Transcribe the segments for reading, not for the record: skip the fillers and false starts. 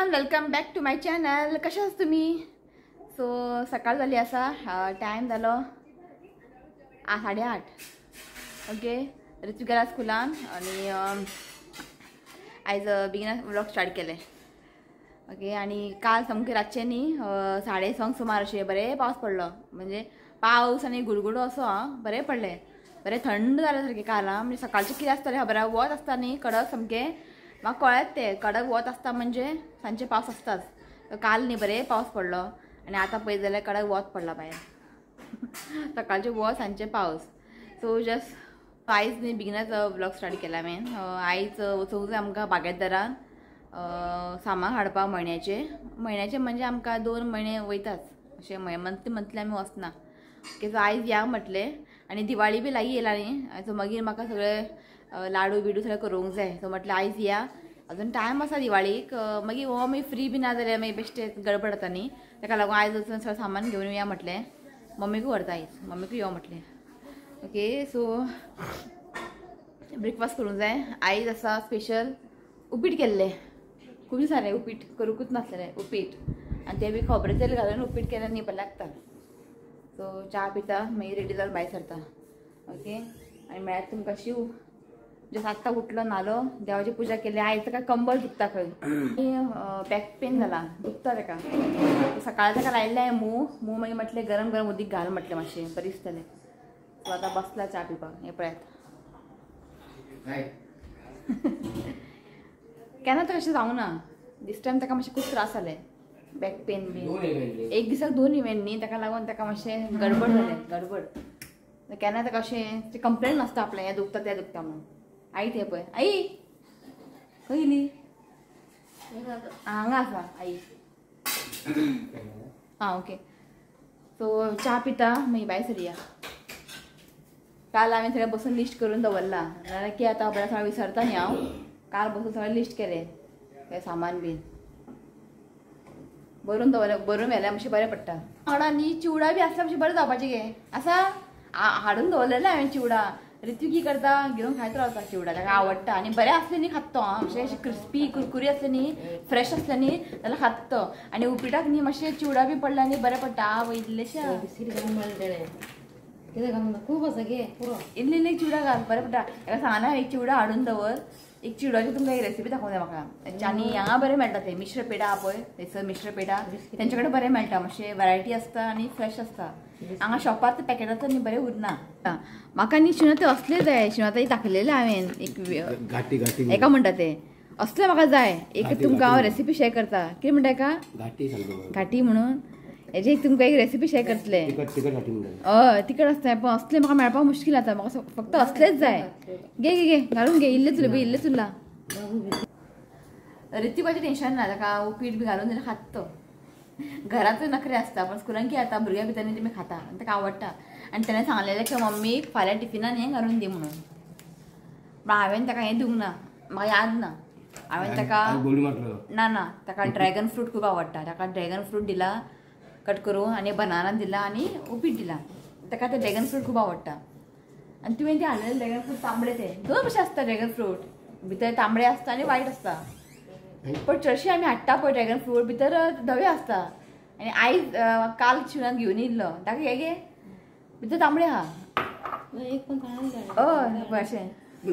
Everyone, welcome back to my channel. कशा आहात तुम्ही? सो सकाळ झाली असा, टाइम झालो 8:30. ओके, ऋतू गेला स्कुलान आणि आयज बिगिनर व्लॉग स्टार्ट केले. ओके, आणि काल सामके रातचे न्ही 6:30 सुमार अशे बरे पावस पडलो. म्हणजे पावस आणि गुडगुडो असो बरे पडले. बरे थंड जाले सारखे काल. म्हणजे सकाळचे कितें आसतले खबर आहा, वत आसता न्ही कडक सामके. म्हाका कळत ते कडक वत आसता म्हणजे सांजचे पावस आसताच. काल न्ही बरे पावस पडलो आणि आता पळयत जाल्यार कडक वत पडला भायर. सकाळचे वत सांजचे पावस. सो जस्ट आयज न्ही बिगिनर व्लॉग स्टार्ट केला हांवें. आयज वचूंक जाय आमकां बागेदारान सामान हाडपाक म्हयन्याचे म्हणजे आमकां 2 म्हयने वयताच अशें. मंथली आमी वचना. ओके, सो आयज या म्हटले आणि दिवाळी बी लागीं येयला न्ही. सो मागीर म्हाका सगळे लाडू बिडू सगळें करूंक जाय. सो म्हटलें आयज या, अजून टायम आसा दिवाळीक. मागीर हो मागीर फ्री बी ना जाल्यार मागीर बेश्टे गडबड जाता न्ही. ताका लागून आयज वचून सगळें सामान घेवन या म्हटलें. मम्मीकूय व्हरता आयज, मम्मीकूय यो म्हटलें. ओके, सो ब्रेकफास्ट करूंक जाय. आयज आसा स्पेशल उपीट केल्ले. खूब सारे उपीट करूंकूच नासलेले उपीट, आनी ते बी खोबरें तेल घालून उपीट केल्यार न्ही बरें लागता. सो च्या पिता मागीर रेडी जावन भायर सरता. ओके, आनी म्हळ्यार तुमकां शिव जस्ट आत्तां उठलो, नालो, देवाची पुजा केली. आयज ताका कंबर दुखता खंय, बॅक पेन जाला, दुखता ताका. सकाळी ताका लायिल्ले हांवें मूग मागीर म्हटलें गरम गरम उदीक घाल म्हटलें, मातशें बरी दिसतलें. सो आतां बसला च्या पिवपाक. हें पळयात केन्ना तर अशें जावं ना. दिस टायम ताका मातशें खूब त्रास जाले, बॅक पेन बी. एक दिसाक 2 इव्हेंट न्ही, ताका लागून ताका मातशें गडबड जालें. केन्ना ताका अशें ते कंप्लेन नासता आपलें हें दुखता तें दुखता म्हणून. आई ते पळय, आई खंय गेली? हांगा आसा आई. आं ओके, सो च्या पिता मागीर भायर सरया. काल हांवें सगळें बसून लिस्ट करून दवरला, नाल्यार की आतां बरें सगळें विसरता न्ही हांव. काल बसून सगळें लिस्ट केलें, तें सामान बीन बरोवन दवरलें, बरोवन व्हेल्यार मातशें बरें पडटा. वांगडा न्ही चिवडा बी आसल्यार मातशें बरें जावपाचें गे. आसा हाडून दवरलेलें हांवें चिवडा. ऋतू की करता, घेवन खायत रावता चिवडा, ताका आवडटा. आनी बरें आसलें न्ही खात तो. अशें क्रिस्पी कुरकुरी आसलें न्ही, फ्रेश आसलें न्ही जाल्यार खात तो. आनी उपीटाक न्ही मातशें चिवडा बी पडला न्ही बरें पडटा. इल्लेशें खूब आसा गे पुरो. इल्ली चिवडा घाल बरें पडटा. ताका सांगना एक चिवडा हाडून दवर. एक चिवड्याची तुमकां एक रेसिपी दाखोवंक जाय म्हाका. आनी हांगा बरें मेळटा ते मिश्र पेडा आहा पळय, थंयसर मिश्र पेडा तेंचे कडेन बरें मेळटा. मातशें वरायटी आसता आनी फ्रेश आसता. हांगा शॉपार पॅकेटाचो न्ही बरें उरना. म्हाका न्ही शिनो ते असले जाय. शिनो आतां दाखयलेले हांवें एक एका म्हणटा ते असले म्हाका जाय. एक तुमकां हांव रेसिपी शेअर करता. कितें म्हणटा एका घाटी म्हणून. हेजी एक तुमकां एक रेसिपी शेअर करतले. हय तिखट आसता, पण असले म्हाका मेळपाक मुश्कील जाता. म्हाका फक्त असलेच जाय. घे घे घे घालून घे. इल्लेच उरले, इल्लेच उरला. ऋतिकाचें टेन्शन ना, ताका उपीट बी घालून दिल्यार खात तो. घराचो नखरे आसता, पण स्कुलान कितें जाता भुरग्यां भितर तुमी खाता आनी ताका आवडटा. आनी तेणें सांगलेलें की मम्मीक फाल्यां टिफिनान हें घालून दी म्हणून. पण हांवें ताका हें दिवंक ना, म्हाका याद ना. हांवें ताका ना ताका ड्रॅगन फ्रूट खूब आवडटा. ताका ड्रॅगन फ्रूट दिला कट करून, आनी बनाना दिला आनी उपीट दिला. ताका ते ड्रॅगन फ्रूट खूब आवडटा. आनी तुवें ते हाडलेले ड्रॅगन फ्रूट तांबडे, ते 2 भशेन आसता ड्रॅगन फ्रूट. भितर तांबडे आसता आनी वायट आसता. पण चडशी आमी हाडटा पळय ड्रॅगन फ्रूट भितर धवे आसता. आनी आयज काल शिवरान घेवन येयल्लो, ताका हे गे भितर तांबडे आहा. हय अशें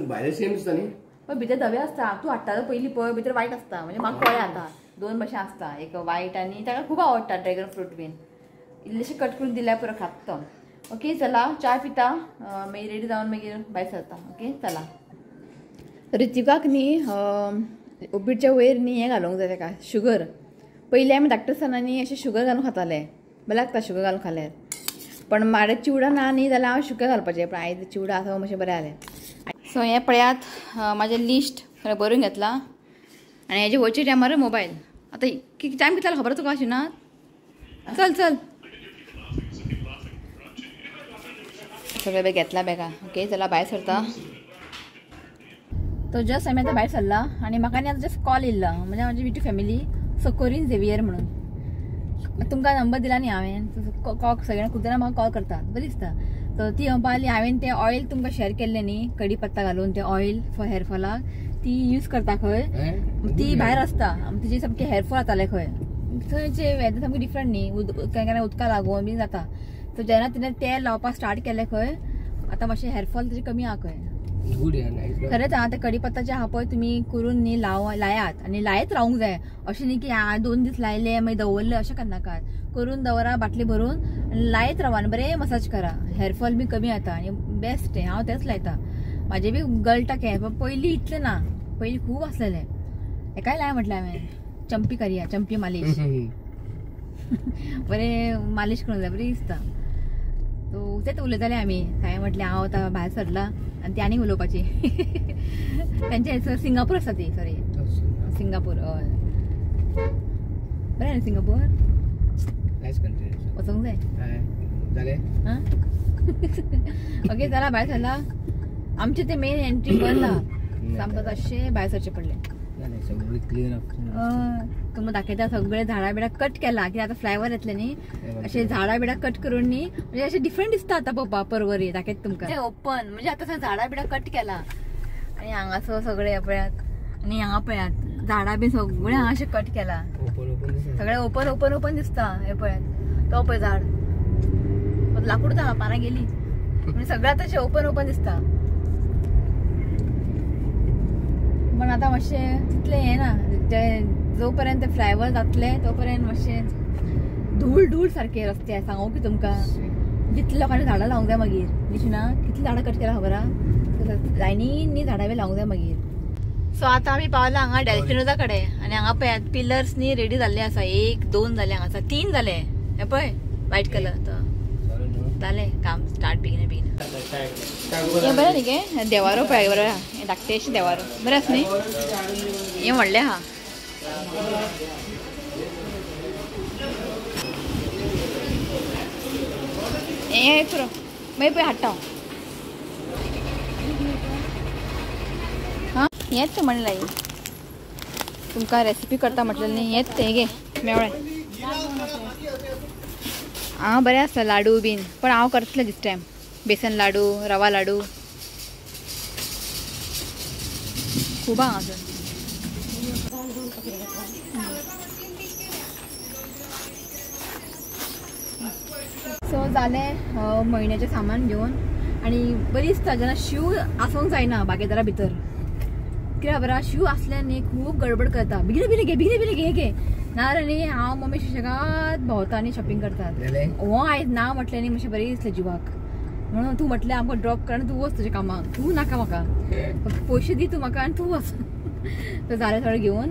भायर सेम दिसता न्ही, पण भितर धवे आसता. तूं हाडटालो पयलीं पळय भितर वायट आसता. म्हणजे म्हाका कळ्ळें आतां 2 भशेन आसता, एक वायट आनी ताका खूब आवडटा ड्रॅगन फ्रूट बीन. इल्लेशें कट करून दिल्यार पुरो खात तो. ओके, चला च्या पिता मागीर रेडी जावन मागीर भायर सरता. ओके चला. ऋतिकाक न्ही उपीटच्या वयर न्ही हें घालूंक जाय ताका, शुगर. पयलीं आमी धाकटे आसतना न्ही अशें शुगर घालून खाताले, बरें लागता शुगर घालून खाल्यार. पण म्हाडे चिवडा ना न्ही जाल्यार हांव शुगर घालपाचें. पण आयज चिवडा आसा मातशें बरें जालें. सो हें पळयात म्हाजें लिस्ट बरोवन घेतलां. आनी हेजे वयचे टायमार मोबायल. आतां टायम कितलो खबर तुका आशिना. चल चल सगळें बॅग घेतला बॅगा. ओके चला भायर सरता. तो जस्ट आमी आतां भायर सरला आनी म्हाका न्ही आतां जस्ट कॉल येयल्लो. म्हणजे म्हाजी युट्यूब फॅमिली सकोरीन झेवियर म्हणून. तुमकां नंबर दिला न्ही हांवें. सगळ्यांना खूब जाणां म्हाका कॉल करतात, बरी दिसता. सो ती म्हणपाक लागली हांवें तें ऑयल तुमकां शेअर केल्लें न्ही कडी पत्ता घालून, तें ऑयल फॉर हेअरफॉलाक ती यूज करता खंय ती भायर आसता तिचे सामके हेअरफॉल जाताले खंय थंयचे वेदर सामकें डिफरंट न्ही केन्ना उदका लागून बी जाता सो जेन्ना तिणें तेल लावपाक स्टार्ट केलें खंय आतां मातशें हेअरफॉल तिचे कमी आहा खंय खरेंच आहा ते कडीपत्ताचे आहा पळय तुमी करून न्ही लायात आनी लायत रावूंक जाय अशें न्ही की 2 दीस लायले मागीर दवरले अशें करनाकात करून दवरा बाटली भरून आनी लायत रावा आनी बरें मसाज करा हेअरफॉल बी कमी जाता आनी बेस्ट तें हांव तेंच लायता म्हाजे बी गळटाक हें पण पयलीं इतलें ना पयलीं खूब आसलेलें हेकाय लाय म्हटलें हांवें चंपी करया चंपी मालिश बरें मालिश करूंक जाय बरी दिसता सो तेच उलयताले आमी काय म्हटलें हांव आतां भायर सरला आनी ती आनीक उलोवपाची तेंच्या थंयसर सिंगापूर आसा ती सॉरी सिंगापूर हय बरें न्ही सिंगापूर वचूंक जाय ओके चला भायर सरला आमचे ते मेन एंट्री बंद आहा सामको अशें भायर सरचें पडलें तुमकां दाखयता सगळे झाडां बिडां कट केला कित्याक आतां फ्लायओव्हर येतले न्ही अशें झाडां बिडां कट करून न्ही म्हणजे अशें डिफरंट दिसता आतां पळोवपाक पर्वरी दाखयता तुमकां ओपन म्हणजे आतां झाडां बिडां कट केला आनी हांगासर सगळे पळयात आनी हांगा पळयात झाडां बी सगळे हांगा अशें कट केला सगळे ओपन ओपन ओपन दिसता हे पळयात तो पळय झाड लाकूड आहा पानां गेली म्हणजे सगळें आतां अशें ओपन ओपन दिसता पण आता मातशें तितलें हें ना जोपर्यंत फ्लायओव्हर जातले तोपर्यंत मातशें धूळ धूळ सारखे रस्ते सांगू की तुमकां जितले लोकांनी झाडां लावंक जाय मागीर दिसना कितली झाडां कट केला खबर आहा लायनींनी झाडां बी लावंक जाय मागीर सो आतां आमी पावला हांगा डेल्फिनोजा कडेन आनी हांगा पळयात पिलर्स न्ही रेडी जाल्ले आसा 1 2 जाले हांगासा 3 जाले हे पळय व्हायट कलर तो जालें काम स्टार्ट बेगिना हें बरें न्ही गे देवारो पळय बरें आहा हें धाकटेशें देवारो बरें आसा न्ही हें व्हडलें आहा हें पुरो मागीर पळय हाडटा हां हेंच म्हणलें तुमकां रेसिपी करता म्हटलें न्ही हेंच तें गे मेवळें हां बरें आसता लाडू बीन पण हांव करतलें दिस टायम बेसन लाडू रवा लाडू खूब हांगासर सो जालें म्हयन्याचें सामान घेवन आनी बरी दिसता जेन्ना शू आसूंक जायना बागेदारा भितर कित्याक खबर आहा शू आसल्यार न्ही खूब गडबड करता बेगिना बेगिना घे घे नाल्यार न्ही हांव मम्मी सुशेगाद भोंवता आनी शॉपिंग करतात हो आयज ना म्हटलें न्ही मातशें बरें दिसलें जिवाक म्हणून तूं म्हटलें आमकां ड्रॉप कर आनी तूं वच तुज्या कामाक तूं नाका म्हाका फक्त पयशे दी तूं म्हाका आनी तूं वच तर जालें थोडें घेवन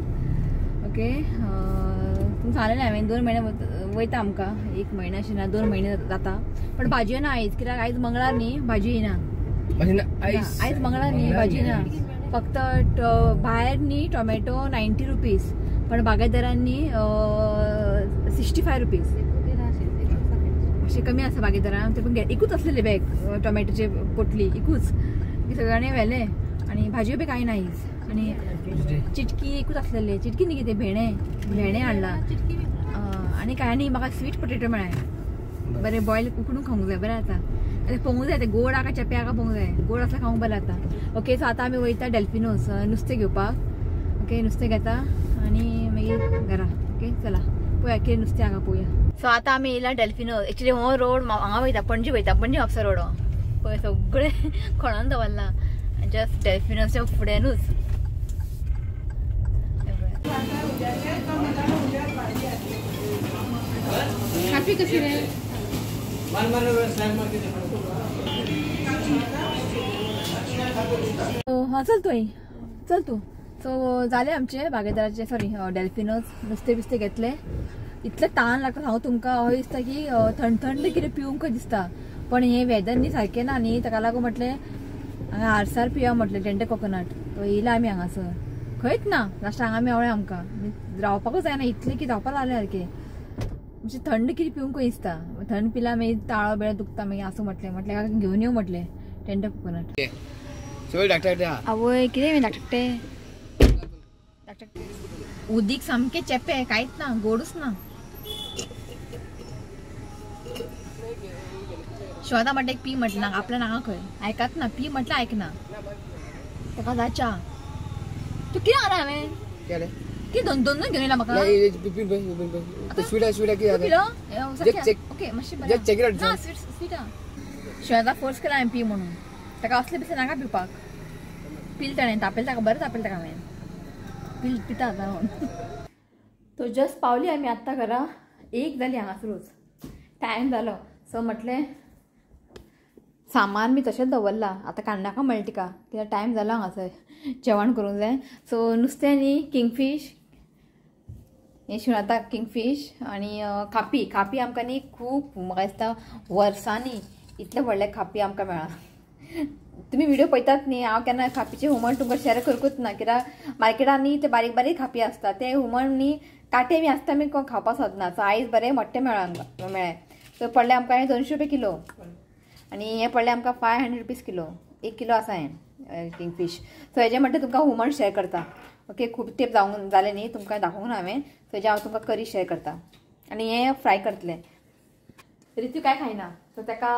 ओके तूं सांगलेलें हांवें 2 म्हयने वयता आमकां 1 म्हयनो अशें ना 2 म्हयने जाता पण भाजी येना आयज कित्याक आयज मंगळार न्ही भाजी येना आयज मंगळार न्ही भाजी ना फक्त भायर न्ही टोमॅटो 90 रुपीज पण बागेदारांनी 65 रुपीज अशें कमी आसा बागेदारान ते पण एकूच असलेले बॅग टोमॅटोचे पोटली एकूच सगळ्यांनी व्हेले आनी भाजयो बी कांय ना आयज आनी चिटकी एकूच आसलेले चिटकी न्ही कितें भेणे हाडला आनी कांय न्ही म्हाका स्वीट पोटेटो मेळ्ळे बरें बॉयल उकडून खावंक जाय बरें जाता आतां पळोवंक जाय ते गोड आहा काय चेपे आहा पळोवंक जाय गोड आसल्यार खावंक बरें जाता ओके सो आतां आमी वयता डेल्फिनोज नुस्तें घेवपाक ओके नुस्तें घेता आनी मागीर घरा ओके चला पळया कितें नुस्तें हांगा पळोवया सो आतां आमी येयला डेल्फिनोज एक्चुली हो रोड हांगा वयता पणजे म्हापसा रोड हो पळय सगळे खणून दवरला जस्ट डेल्फिनोजच्या फुड्यानूच हॅपी कशी रे हां चल तू सो जालें आमचे बागेदाराचे सॉरी डेल्फिनोज नुस्तें बिस्तें घेतले इतलें ताण लागता हांव तुमकां अशें दिसता की थंड कितें पिवंक दिसता पण हे वेदर न्ही सारकें ना न्ही ताका लागून म्हटलें हांगा आरसार पिया म्हटलें टेंटे कोकोनट तो येयला आमी हांगासर खंयच ना लास्ट हांगा मेवळें आमकां रावपाकूच जायना इतलें की रावपाक लागलें सारकें म्हणजे थंड कितें पिवंक दिसता थंड पिल्यार मागीर ताळो बिळो दुखता मागीर असं म्हटलें घेवन येवं म्हटलें टेंटे कोकोनट आवय कितें धाकटे उदीक सामकें चेपे कांयच ना गोडूच ना शोधा म्हटलें पी म्हटलें आपल्या नाका खंय आयकात ना पी म्हटल्यार आयकना ताका जा च्या तू कितें आला हांवें केलें की दोन दोन घेवन येयला म्हाका स्वीट कितें ओके मातशें जस्ट check it out, ना स्वीटा शिवांका फोर्स केला हांवें पी म्हणून ताका असले बिस्ले नाका पिवपाक पील ताणें तापयलें ताका बरें तापयलें ताका हांवें पील पिता आतां तो जस्ट पावली आमी आत्तां घरा 1 जाली हांगासरूच टायम जालो सो म्हटलें सामान बी तशेंच दवरला आतां काडनाका म्हणलें तिका कित्याक टायम जालो हांगासर जेवण करूंक जाय सो नुस्तें न्ही किंगफीश हें शिवराता किंगफीश आनी खापी खापी आमकां न्ही खूब म्हाका दिसता वर्सांनी इतले व्हडले खापी आमकां मेळ्ळा तुमी व्हिडिओ पळयतात न्ही हांव केन्ना खापीचें हुमण तुमकां शेअर करूंकूच ना कित्याक मार्केटान न्ही ते बारीक बारीक खापी आसता ते हुमण न्ही काटे बी आसता आमी खावपाक सोदना सो आयज बरें मोठे मेळ्ळे सो पडले आमकां हें 200 रुपया किलो आनी हें पडलें आमकां 500 रुपीज किलो 1 किलो आसा हें किंगफीश सो हेजें म्हणटा तुमकां हुमण शेअर करता ओके खूब तेंप जावंक जालें न्ही तुमकां दाखोवंक ना हांवें सो हेजें हांव तुमकां करी शेअर करता आनी हें फ्राय करतलें रितू काय खायना सो ताका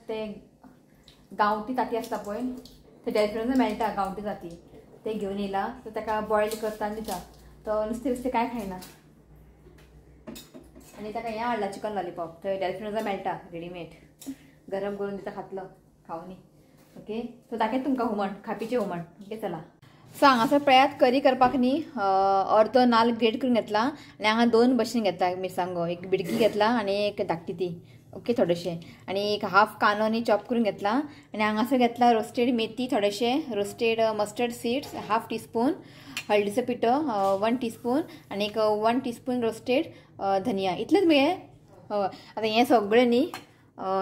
ते गांवठी ताती आसता पळय ते डॅल्फिनोज मेळटा गांवठी ताती ते घेवन येयला सो ताका बॉयल करता आनी दिता तो नुस्तें काय खायना आनी ताका हें हाडला चिकन लॉलीपॉप थंय डॅल्फिनोजा मेळटा रेडीमेड गरम करून दिता खातलो खावनी ओके सो दाखयत तुमकां हुमण खापीचें हुमण ओके चला सो हांगासर पळयात करी करपाक न्ही अर्दो नाल्ल ग्रेट करून घेतला आनी हांगा 2 भशेन घेतला मिरसांगो एक बिडकी घेतला आनी एक धाकटी ती ओके थोडेशें आनी एक हाफ कानो न्ही चॉप करून घेतला आनी हांगासर घेतला रोस्टेड मेथी थोडेशें roasted mustard seeds half teaspoon हळदीचो पिठो 1 टीस्पून आनी एक 1 टीस्पून रोस्टेड धनिया इतलेंच मगे आतां हें सगळें न्ही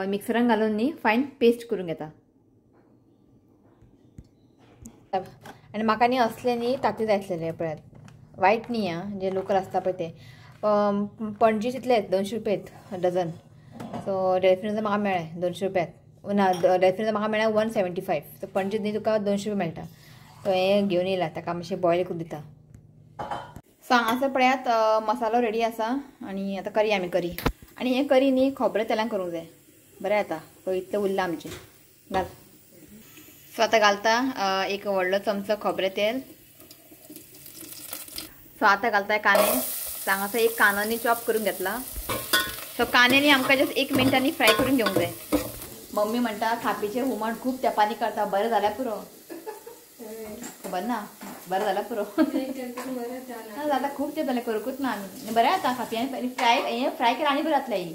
मिक्सरान घालून न्ही फायन पेस्ट करून घेता आनी म्हाका न्ही असले न्ही तांती जाय आसलेले पळयात वायट न्ही आं जे लोकल आसता पळय ते पणजी तितलेच 200 रुपया डझन सो डॅल्फिनोजा म्हाका मेळ्ळे 200 रुपयात ना डॅल्फिनोजा म्हाका मेळ्ळे 175 सो पणजीत न्ही तुका 200 रुपया मेळटा सो हें घेवन येयला ताका मातशें बॉयल करून दिता सो हांगासर पळयात मसालो रेडी आसा आनी आतां करी आमी करी आनी हें करी न्ही खोबरें तेलान करूंक जाय बरें जाता सो इतलें उरलां आमचें घाल सो आतां घालता एक व्हडलो चमचो खोबरें तेल सो आतां घालता कांदे हांगासर एक कांदो न्ही चॉप करून घेतला सो कांदे न्ही आमकां जस्ट 1 मिनटांनी फ्राय करून घेवंक जाय मम्मी म्हणटा खापीचें हुमण खूब तेंपानी करता बरें जाल्यार पुरो खबर ना बरें जाल्यार पुरो ना जाता खूब तेंप जालें करूंकूच ना आमी बरें जाता खापी आनी फ्राय हें फ्राय केल्यार आनी बरें जातलें ही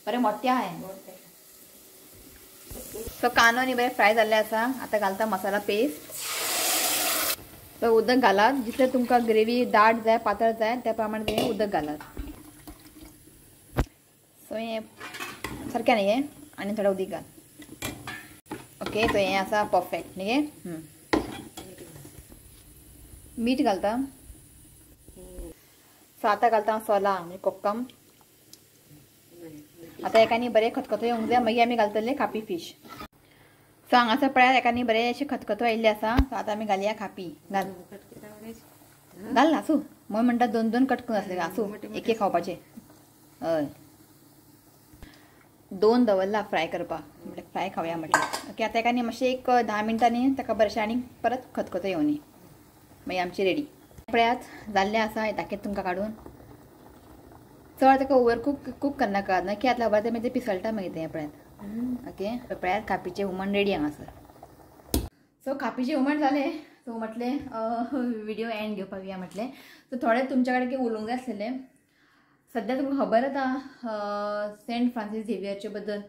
बरें मोट्टें आहा हें सो कांदो न्ही बरें फ्राय जाल्लें आसा आतां घालता मसाला पेस्ट सो उदक घालात जितलें तुमकां ग्रेवी दाट जाय पातळ जाय त्या प्रमाणे तें उदक घालात सो हें सारकें न्ही हें आनी थोडें उदीक घाल ओके सो हें आसा परफेक्ट न्ही गे मीठ घालता सो आतां घालता सोलां म्हणजे कोक्कम आतां एका न्ही बरें खतखतो येवंक जाय मागीर आमी घालतले खापी फीश सो हांगासर पळयात एका न्ही बरें अशें खतखतो आयिल्लें आसा सो आतां आमी घालया खापी घाल घाल आसूं मय म्हणटा 2 कट करून आसले आसूं एक खावपाचें हय 2 दवरला फ्राय करपाक म्हटल्यार फ्राय खावया म्हटल्यार ओके आतां एका न्ही मातशें एक 10 मिनटांनी ताका बरेंशें आनी परत खतखतो येवनी मागीर आमची रेडी पळयात जाल्लें आसा दाखयत तुमकां काडून चड ताका ओवर कूक करनाका ना की आतां खबर तें पिसळटा मागीर तें पळयात ओके पळयात खापीचें हुमण रेडी हांगासर सो खापीचें हुमण जालें सो म्हटलें व्हिडिओ एंड घेवपाक या म्हटलें सो थोडें तुमच्या कडेन उलोवंक जाय आसलेलें सद्या तुमकां खबर आसा सेंट फ्रांसीस झेवियरचे बद्दल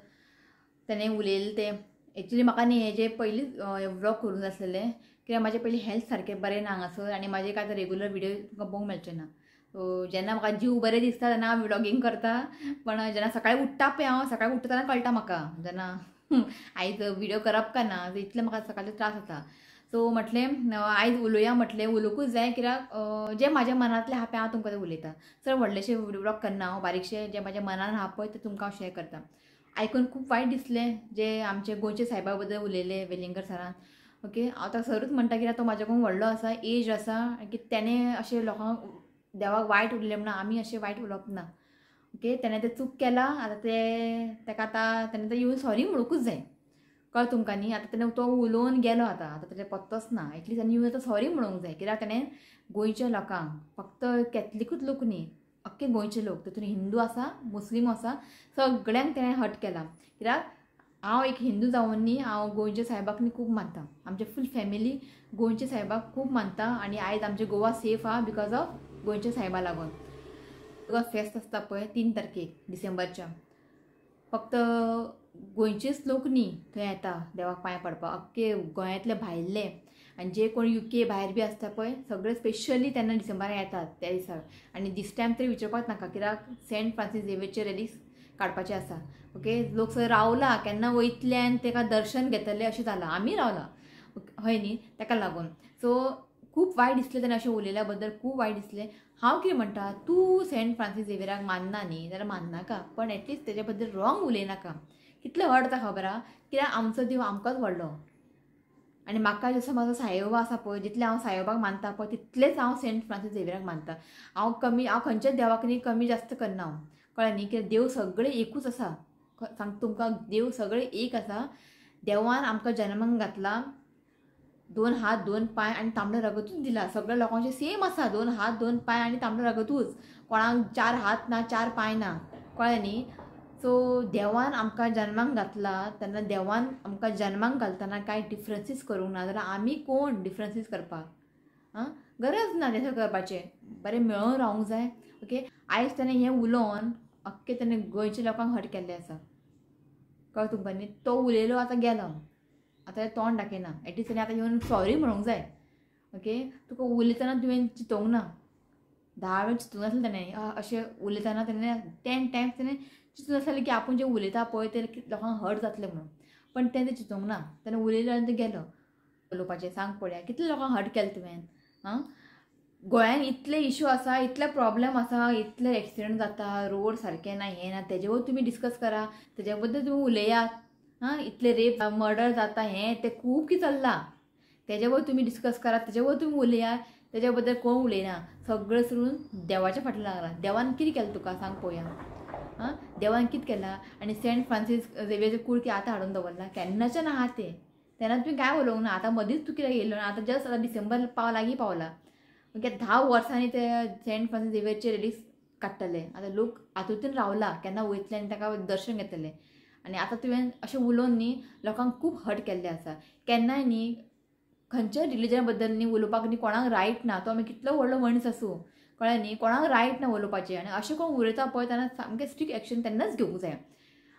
ताणें उलयलें तें एक्चुली म्हाका न्ही हेजे पयलींच व्लॉग करूंक जाय आसलेलें कित्याक म्हाजें पयलीं हेल्थ सारकें बरें ना हांगासर आनी म्हाजें कांय रेगुलर व्हिडिओ तुमकां पळोवंक मेळचें ना सो जेन्ना म्हाका जीव बरें दिसता तेन्ना हांव व्लॉगिंग करता पण जेन्ना सकाळीं उठ्ठा पळय हांव सकाळीं उठ्ठा तेन्ना कळटा म्हाका जेन्ना आयज व्हिडिओ करप काय ना इतलें म्हाका सकाळचो त्रास जाता सो म्हटलें आयज उलोवया म्हटलें उलोवंकूच जाय कित्याक जें म्हाज्या मनांतलें आहा पळय हांव तुमकां तें उलयतां चड व्हडलेशें व्लॉग करना हांव बारीकशें जें म्हाज्या मनान आहा पळय तें तुमकां हांव शेअर करतां आयकून खूब वायट दिसलें जे आमचे गोंयचे सायबा बद्दल उलयलें वेलिंगर सरान ओके हांव ताका सरूच म्हणटा कित्याक तो म्हाज्याकून व्हडलो आसा एज आसा की तेणें अशें लोकांक देवाक वायट उरलें म्हणून आमी अशें वायट उलोवप ना ओके तेणें तें चूक केलां आतां तें ताका आतां तेणें तें येवन सॉरी म्हणूंकूच जाय कळ तुमकां न्ही. आतां तेणें तो उलोवन गेलो, आतां ताचें पत्तोच ना. एटलीस्ट आनी येवन आतां सॉरी म्हणूंक जाय, कित्याक ताणें गोंयच्या लोकांक, फक्त कॅथलिकूच लोक न्ही, अख्खे गोंयचे लोक, तितून हिंदू आसा, मुस्लीम आसा, सगळ्यांक तेणें हट केला. कित्याक हांव एक हिंदू जावन न्ही, हांव गोंयच्या सायबाक न्ही खूब मानता. आमचे फूल फॅमिली गोंयच्या सायबाक खूब मानता आनी आयज आमचे गोवा सेफ आहा बिकॉज ऑफ गोंयच्या सायबा लागून. तुका फेस्त आसता पळय 3 तारखेक डिसेंबरच्या, फक्त गोंयचेच लोक न्ही थंय येता देवाक पांय पडपाक, अख्खे गोंयांतले भायले आनी जे कोण UK भायर बी आसता पळय सगळे स्पेशली तेन्ना डिसेंबराक येतात त्या दिसाक. आनी दीस टायम तरी विचारपाक नाका, कित्याक सेंट फ्रांसीस झेवियरचे रॅलीक काडपाचें आसा. ओके, लोक थंय रावला, केन्ना वयतले आनी ताका दर्शन घेतले अशें जालां. आमी रावला हय न्ही, ताका लागून. सो खूब वायट दिसलें तेणें अशें उलयल्या बद्दल, खूब वायट दिसलें. हांव कितें म्हणटा, तूं सेंट फ्रांसीस झेवियराक मानना न्ही जाल्यार माननाका, पण एटलीस्ट तेजे बद्दल रॉंग उलयनाका. कितलें हर्ट जाता खबर आहा, कित्याक आमचो देव आमकांच व्हडलो. आनी म्हाका जसो म्हाजो साईबाबा आसा पळय, जितलें हांव साईबाबाक मानता पळय तितलेंच हांव सेंट फ्रांसीस झेवियराक मानता. हांव खंयच्याच देवाक न्ही कमी जास्त करना हांव, कळ्ळें न्ही. कित्याक देव सगळे एकूच आसा. सांग तुमकां, देव सगळे एक आसा. देवान आमकां जन्माक घातला, 2 हात 2 पांय आनी तांबडे रगतूच दिला. सगळ्या लोकांचे सेम आसा, 2 हात 2 पांय आनी तांबडे रगतूच. कोणाक 4 हात ना 4 पांय ना, कळ्ळें न्ही. सो देवान आमकां जन्माक घातला तेन्ना देवान आमकां जन्माक घालतना कांय डिफरन्सीस करूंक ना. जाल्यार आमी कोण डिफरन्सीस करपाक? गरज ना तशें करपाचें. बरें मेळून रावूंक जाय. ओके, आयज ताणें हें उलोवन अख्खे ताणें गोंयच्या लोकांक हट केल्लें आसा, कळ्ळें तुमकां न्ही. तो उलयलो, आतां गेलो, आतां तोंड दाखयना. एटलीस्ट ताणें आतां येवन सॉरी म्हणूंक जाय. ओके, तुका उलयतना तुवें चिंतोंक ना, 10 वेळ चिंतूंक नासलें ताणें. अशें उलयतना ताणें 10 टायम्स ताणें चिंतून आसलें की आपूण जें उलयता पळय तें लोकांक हर्ट जातलें म्हणून, पण तें चिंतूंक ना. ताणें उलयलें आनी तें गेलो. उलोवपाचें सांग पळोवया, कितले लोकांक हर्ट केलें तुवें. गोंयांत इतले इश्यू आसा, इतले प्रॉब्लेम आसा, इतले एक्सिडेंट जाता, रोड सारके ना, हें ना, तेजेवर तुमी डिस्कस करा, तेज्या बद्दल तुमी उलयात. इतले रेप मर्डर जाता, हें तें खूब कितें चल्लां, तेजेवर तुमी डिस्कस करा, तेजेवर तुमी उलयात. तेज्या बद्दल कोण उलयना. सगळें सोडून देवाच्या फाटल्यान लागला. देवान कितें केलें तुका सांग पळोवया. देवान कितें केलां? आनी सेंट फ्रांसीस झेवियरचें कूड कितें आतां हाडून दवरला? केन्नाच्यान आहा तें. तेन्ना तुवें कांय उलोवंक ना. आतां मदींच तूं कित्याक येयलो ना? आतां जस्ट आतां डिसेंबर लागीं पावला. ओके, 10 वर्सांनी ते सेंट फ्रांसीस झेवियरचे रॅलीक काडटले. आतां लोक हातूंतून रावला, केन्ना वयतले आनी ताका दर्शन घेतले. आनी आतां तुवें अशें उलोवन न्ही लोकांक खूब हर्ट केल्लें आसा. केन्नाय न्ही खंयच्याय रिलीजना बद्दल न्ही उलोवपाक न्ही कोणाक रायट ना. तो आमी कितलो व्हडलो मनीस आसूं, कळ्ळें न्ही, कोणाक रायट ना उलोवपाचें. आनी अशें कोण उलयता पळय तेन्ना सामकें स्ट्रिक्ट एक्शन तेन्नाच घेवंक जाय.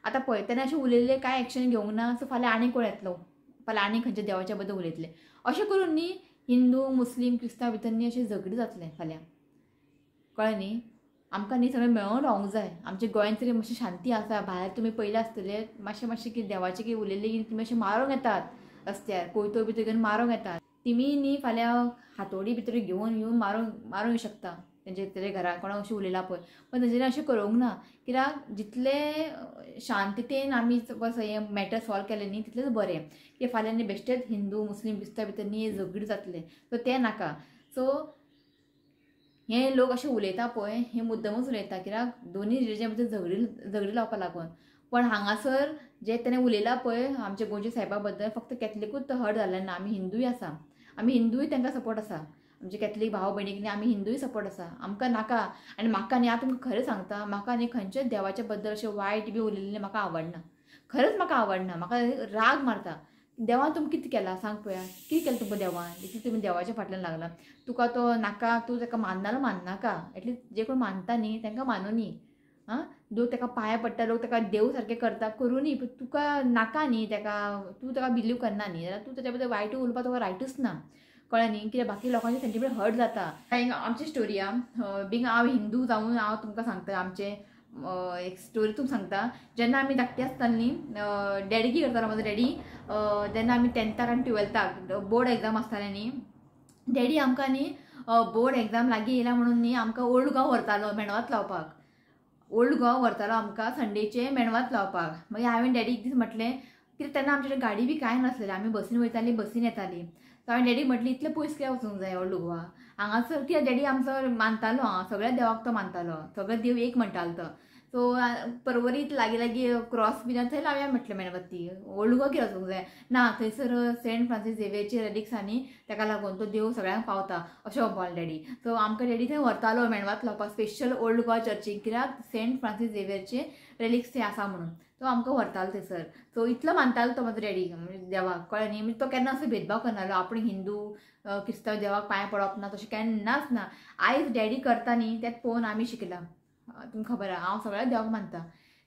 आतां पळय तेन्ना अशें उलयलें, कांय एक्शन घेवंक ना. सो फाल्यां आनी कोण येतलो, फाल्यां आनी खंयच्या देवाच्या बद्दल उलयतले. अशें करून न्ही हिंदू मुस्लीम क्रिस्तांव भितर न्ही अशें झगडी जातलें फाल्यां, कळ्ळें न्ही. आमकां न्ही सगळें मेळून रावूंक जाय. आमच्या गोंयांत तरी मातशी शांती आसा. भायर तुमी पयलें आसतलें मातशें कितें देवाचें कितें उलयलें की तुमी अशें मारूंक येतात रस्त्यार, कोयतो बितो घेवन मारूंक येतात. तिमी न्ही फाल्यां हातोडी भितर घेवन येवन मारूंक शकता तेजे घराक कोणाक अशें उलयलां पळय. पण तेजेर अशें करूंक ना. कित्याक जितले शांततेन आमी हें मॅटर सॉल्व केलें न्ही तितलेंच बरें. की फाल्यां न्ही बेश्टेच हिंदू मुस्लीम क्रिस्तांव भितर न्ही झगडी जातले. सो तें नाका. सो हे लोक अशें उलयता पळय हें मुद्दमूच उलयता, कित्याक दोनी रिलीजन भितर झगडी लावपा लागून. पण हांगासर जे तेणें उलयलां पळय आमच्या गोंयच्या सायबा बद्दल, फक्त कॅथलिकूच तो हर्ट जाल्लें ना. आमी हिंदूय आसा, आमी हिंदूय तांकां सपोर्ट आसा. आमचे कॅथलीक भाव भयणीक न्ही आमी हिंदूय सपोर्ट आसा. आमकां नाका. आनी म्हाका न्ही हांव तुमकां खरें सांगता, म्हाका न्ही खंयच्याच देवाच्या बद्दल अशें वायट बी उलयल्लें म्हाका आवडना. खरेंच म्हाका आवडना. म्हाका राग मारता. देवान तुमकां कितें केलां सांग पळोवया. कितें केलें तुमकां देवान? इतलें तुमी देवाच्या फाटल्यान लागला. तुका तो नाका, तूं ताका माननाका. एटलीस्ट जे कोण मानता न्ही तांकां मानुनी. लोक ताका पांय पडटा, लोक ताका देव सारकें करता, करुनी. पूण तुका नाका न्ही ताका, तूं ताका बिलीव करना न्ही जाल्यार तूं ताच्या बद्दल वायट उलोवपाक तुका रायटूच ना, कळ्ळें न्ही. कित्याक बाकी लोकांचे सेंटिमेंट हर्ट जाता. आमची स्टोरी बींग हांव हिंदू जावन हांव तुमकां सांगता आमचें एक स्टोरी तुमकां सांगता. जेन्ना आमी धाकटे आसतना न्ही डॅडी कितें करतालो म्हजो डॅडी, जेन्ना आमी 10थाक आनी 12थाक बोर्ड एग्जाम आसतालें न्ही, डॅडी आमकां न्ही बोर्ड एग्जाम लागीं येयला म्हणून न्ही आमकां ओल्ड गोवा व्हरतालो मेणवात लावपाक. ओल्ड गोवा व्हरतालो आमकां संडेचे मेणवात लावपाक. मागीर हांवें डॅडीक एक दीस म्हटलें, कित्याक तेन्ना आमचे कडेन गाडी बी कांय नासलेली, आमी बसीन वयतालीं बसीन येतालीं. सो हांवें डॅडीक म्हटलें इतलें पयस कित्याक वचूंक जाय ओल्ड गोवा हांगासर. कित्याक डॅडी आमचो मानतालो, सगळ्या देवाक तो मानतालो, सगळे देव एक म्हणटालो तो. सो पर्वरीत लागीं क्रॉस बीन थंय लावया म्हटलें मेणबत्ती. ओल्ड गोवा कितें वचूंक जाय ना, थंयसर सेंट फ्रांसीस झेवियरचे रेलिक्स आनी ताका लागून तो देव सगळ्यांक पावता अशें म्हणपाक डॅडी. सो आमकां डॅडी थंय व्हरतालो मेणवात लावपाक स्पेशल ओल्ड गोवा चर्चीक, कित्याक सेंट फ्रांसीस झेवियरचे रेलिक्स थंय आसा म्हणून. तो आमकां व्हरतालो थंयसर. सो इतलो मानतालो तो म्हाजो डॅडी देवाक, कळ्ळें न्ही. म्हणजे तो केन्ना असो भेदभाव करनालो आपूण हिंदू क्रिस्तांव देवाक पांय पडप ना तशें केन्नाच ना. आयज डॅडी करता न्ही तेंच पळोवन आमी शिकला. तुमकां खबर आहा हांव सगळ्या देवाक मानता.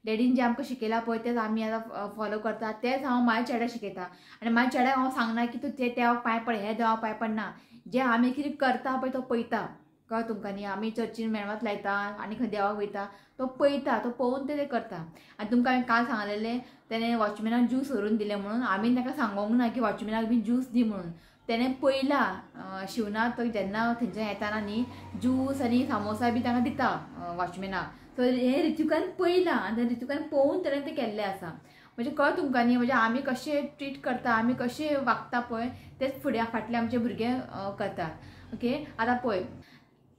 डॅडीन जें आमकां शिकयलां पळय तेंच आमी आतां फॉलो करता. तेंच हांव म्हाज्या चेड्याक शिकयता. आनी म्हाज्या चेड्याक हांव सांगना की तूं ते देवाक पांय पड, हे देवाक पांय पडना. जें आमी कितें करता पळय तो पळयता, कळ्ळें तुमकां न्ही. आमी चर्चीन मेणवात लायता आनी खंय देवाक वयता, तो पळयता, तो पळोवन तें करता. आनी तुमकां हांवें काल सांगलेलें तेणें वॉचमॅनाक ज्यूस व्हरून दिलें म्हणून. आमी ताका सांगोंक ना की वॉचमॅनाक बी ज्यूस दी म्हणून. तेणें पळयलां शिवनाथ जेन्ना थंयच्यान येताना न्ही ज्यूस आनी सामोसा बी तांकां दिता वॉचमॅनाक. सो हे रितुकान पळयलां आनी त्या रितुकान पळोवन तेणें तें केल्लें आसा. म्हणजे कळ्ळें तुमकां न्ही. म्हणजे आमी कशें ट्रीट करता, आमी कशें वागता पळय तेच फुडें फाटले आमचे भुरगे करतात. ओके, आतां पळय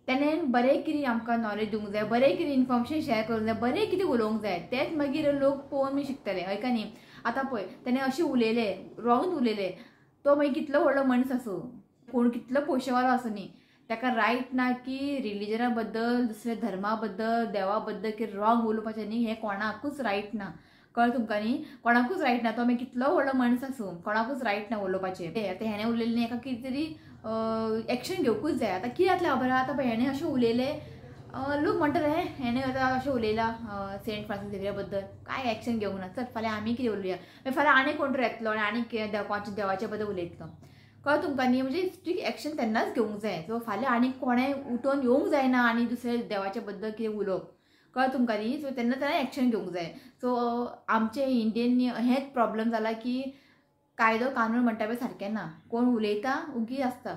तेणें बरें कितें आमकां नॉलेज दिवंक जाय, बरें कितें इन्फॉर्मेशन शेअर करूंक जाय, बरें कितें उलोवंक जाय, तेच मागीर लोक पळोवन बी शिकतले, हय का न्ही. आतां पळय तेणें अशें उलयलें, रॉंग उलयलें, तो मागीर कितलो व्हडलो मनीस आसूं, कोण कितलो पयशेवालो आसूं न्ही, ताका रायट ना की रिलिजना बद्दल, दुसऱ्या धर्मा बद्दल, देवा बद्दल कितें रॉंग उलोवपाचें न्ही, हें कोणाकूच रायट ना. कळ्ळें तुमकां न्ही. कोणाकूच रायट ना. तो मागीर कितलो व्हडलो मनीस आसूं, कोणाकूच रायट ना उलोवपाचें. आतां हेणें उलयलें न्ही, हाका कितें तरी एक्शन घेवकूच जाय. आतां कितें जातलें खबर आहा, आतां पळय हेणें अशें उलयलें, लोक म्हणटले हेणें आतां अशें उलयलां सेंट फ्रांसीस झेवियर बद्दल, काय एक्शन घेवंक ना, चल फाल्यां आमी कितें उलया, मागीर फाल्यां आनी कोण तरी येतलो आनी देवाच्या बद्दल उलयतलो. कळ्ळें तुमकां न्ही. म्हणजे स्ट्रिक्ट एक्शन तेन्नाच घेवंक जाय. सो फाल्यां आनी कोणें उठोवन येवंक जायना आनी दुसऱ्या देवाच्या बद्दल कितें उलोवप, कळ्ळें तुमकां न्ही. सो तेन्ना एक्शन घेवंक जाय. सो आमचे इंडियन हेच प्रॉब्लम जाला की कायदो कानून म्हणटा पळय सारकें ना. कोण उलयता उगी आसता,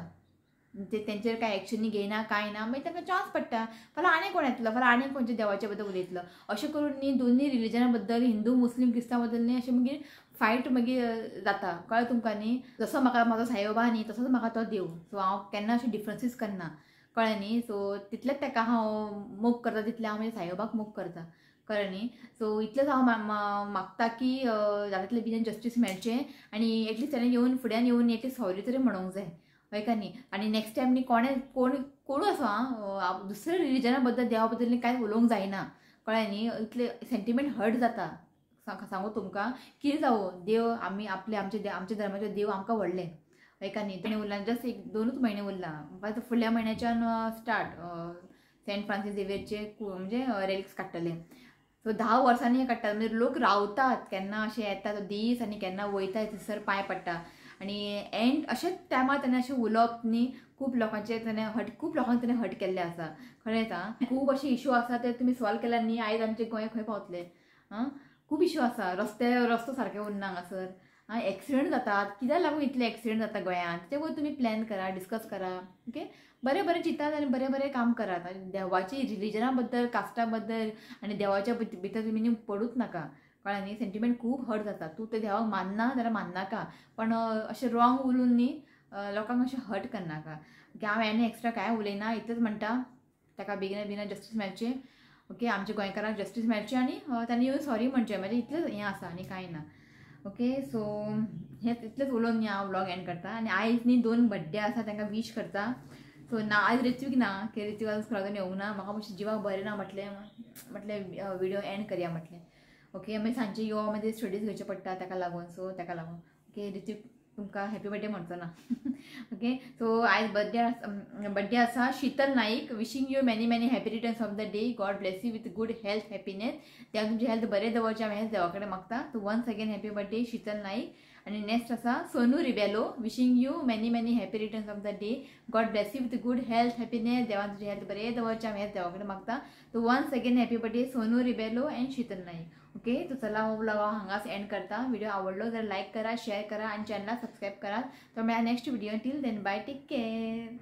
तेंचेर कांय एक्शन घेयना कांय ना, मागीर तांकां चान्स पडटा. फाल्यां आनी कोण येतलो, फाल्यां आनी खंयच्या देवाच्या बद्दल उलयतलो. अशें करून न्ही दोनूय रिलिजना बद्दल, हिंदू मुस्लीम क्रिस्तांव बद्दल न्ही अशें मागीर फायट मागीर जाता. कळ्ळें तुमकां न्ही. जसो म्हाका म्हाजो साईबाबा न्ही तसोच म्हाका तो देव. सो हांव केन्ना अशें डिफरन्सीस करना, कळ्ळें न्ही. सो तितलेंच ताका हांव मोग करता, तितलें हांव म्हज्या साईबाबाक मोग करता, कळ्ळें न्ही. सो इतलेंच हांव मागता की जाता तितलें बेगीन जस्टीस मेळचें आनी एटलीस्ट तेणें येवन फुड्यान येवन एटलीस्ट सॉरी तरी म्हणूंक जाय, हय का न्ही. आनी नेक्स्ट टायम न्ही कोणूय आसूं हां दुसऱ्या रिलिजना बद्दल देवा बद्दल न्ही कांय उलोवंक जायना, कळ्ळें न्ही. इतले सेंटिमेंट हर्ट जाता. सांगू तुमकां कितें जावं, देव आमच्या धर्माचे देव आमकां व्हडले, हय का न्ही. तेणें उरला जस्ट 1-2 म्हयने उरला, मागीर फुडल्या म्हयन्याच्यान स्टार्ट सेंट फ्रांसीस झेवियरचे म्हणजे रेलिक्स काडटले. सो 10 वर्सांनी काडटात. म्हणजे लोक रावतात, केन्ना अशें येता तो दीस आनी केन्ना वयता थंयसर पांय पडटा. आनी एंड अशेंच टायमार तेणें अशें उलोवप न्ही खूब लोकांचें लोकांक तेणें हर्ट केल्लें आसा, कळ्ळें आं. खूब अशे इशू आसा ते तुमी सॉल्व केल्यार न्ही आयज आमचे गोंय खंय पावतले. खूब इशू आसा, रस्तो सारके उरना हांगासर, एक्सिडेंट जातात. कित्याक लागून इतले एक्सिडेंट जाता गोंयांत, तेचे वयर तुमी प्लॅन करा, डिस्कस करा. ओके, बरें चिंतात आनी बरें काम करात. देवाची रिलिजना बद्दल, कास्टा बद्दल आनी देवाच्या भितर तुमी न्ही पडूच नाका, कळ्ळें न्ही. सेंटिमेंट खूब हर्ट जाता. तूं ते देवाक मानना जाल्यार माननाका, पण अशें रॉंग उलोवन न्ही लोकांक अशें हर्ट करनाका. ओके, हांव हें एक्स्ट्रा कांय उलयना, इतलेंच म्हणटा ताका बेगिना जस्टीस मेळचें. ओके, आमच्या गोंयकारांक जस्टीस मेळची आनी तांणी येवन सॉरी म्हणचें, म्हणजे इतलेंच हें आसा आनी कांय ना. ओके, सो हें इतलेंच उलोवन न्ही हांव व्लॉग एंड करता. आनी आयज न्ही 2 बड्डे आसा तांकां वीश करता. सो ना आयज ऋत्वीक ना, की ऋत्वीक आयज स्कुलांतून येवंक ना. म्हाका मातशें जिवाक बरें ना म्हटलें विडियो एंड करया म्हटलें. ओके, मागीर सांजचे यो मागीर स्टडीज घेवचें पडटा ताका लागून. सो ताका लागून ओके ऋत्वीक तुमकां हॅपी बर्थडे म्हणचो ना. ओके, सो आयज बर्थडे आसा Sheetal Naik. Wishing you many happy returns of the day. God bless you with good health, happiness. देव तुमची हेल्थ बरें दवरचें हांव हेंच देवा कडेन मागता. So once again happy birthday Sheetal Naik. आनी नेक्स्ट आसा Sonu Rebelo. Wishing you many happy returns of the day. God bless you with good health, happiness. देवान तुजी हेल्थ बरें दवरचें हांव हेंच देवा कडेन मागता. So once again happy birthday Sonu Rebello and Sheetal Naik. Okay, तो चला हो ब्लॉग हांव हांगाच एंड करता. व्हिडिओ आवडलो जाल्यार लायक करा, शेअर करा आनी चॅनलाक सबस्क्रायब करा. तो मेळ्या next video. Till then bye, take care.